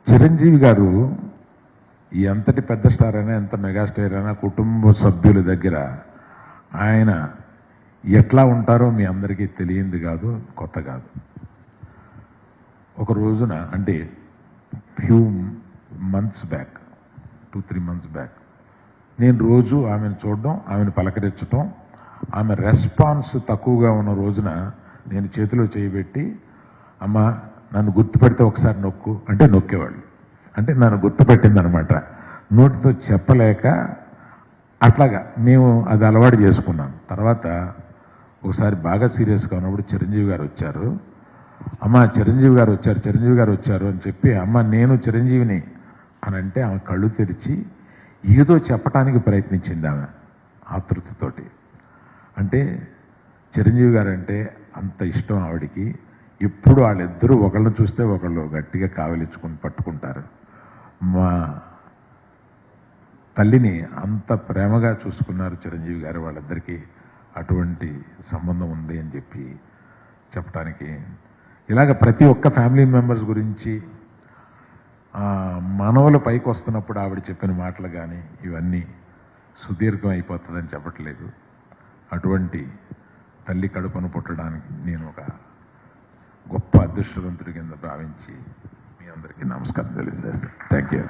చిరంజీవి గారు ఎంతటి పెద్ద స్టార్ అయినా ఎంత మెగాస్టార్ అయినా కుటుంబ సభ్యుల దగ్గర ఆయన ఎట్లా ఉంటారో మీ అందరికీ తెలియంది కాదు, కొత్త కాదు. ఒక రోజున అంటే few months back 2-3 months back నేను రోజు ఆమెను చూడడం, ఆమెను పలకరించడం, ఆమె రెస్పాన్స్ తక్కువగా ఉన్న రోజున నేను చేతిలో చేయబెట్టి, అమ్మ నన్ను గుర్తుపెడితే ఒకసారి నొక్కు అంటే నొక్కేవాళ్ళు. అంటే నన్ను గుర్తుపెట్టిందనమాట. నోటితో చెప్పలేక అట్లాగా మేము అది అలవాటు చేసుకున్నాం. తర్వాత ఒకసారి బాగా సీరియస్గా ఉన్నప్పుడు చిరంజీవి గారు వచ్చారు. అమ్మ చిరంజీవి గారు వచ్చారు అని చెప్పి, అమ్మ నేను చిరంజీవిని అని అంటే ఆమె కళ్ళు తెరిచి ఏదో చెప్పడానికి ప్రయత్నించింది ఆమె ఆతృతతోటి. అంటే చిరంజీవి గారు అంటే అంత ఇష్టం ఆవిడికి. ఎప్పుడు వాళ్ళిద్దరూ ఒకళ్ళని చూస్తే ఒకళ్ళు గట్టిగా కావలించుకుని పట్టుకుంటారు. మా తల్లిని అంత ప్రేమగా చూసుకున్నారు చిరంజీవి గారు. వాళ్ళిద్దరికీ అటువంటి సంబంధం ఉంది అని చెప్పి చెప్పడానికి, ఇలాగ ప్రతి ఒక్క ఫ్యామిలీ మెంబర్స్ గురించి మనవలు పైకి వస్తున్నప్పుడు ఆవిడ చెప్పిన మాటలు కానీ ఇవన్నీ సుదీర్ఘం అయిపోతుందని చెప్పట్లేదు. అటువంటి తల్లి కడుపును పుట్టడానికి నేను ఒక గొప్ప అదృష్టవంతుడి కింద భావించి మీ అందరికీ నమస్కారం తెలియజేస్తాను. Thank you.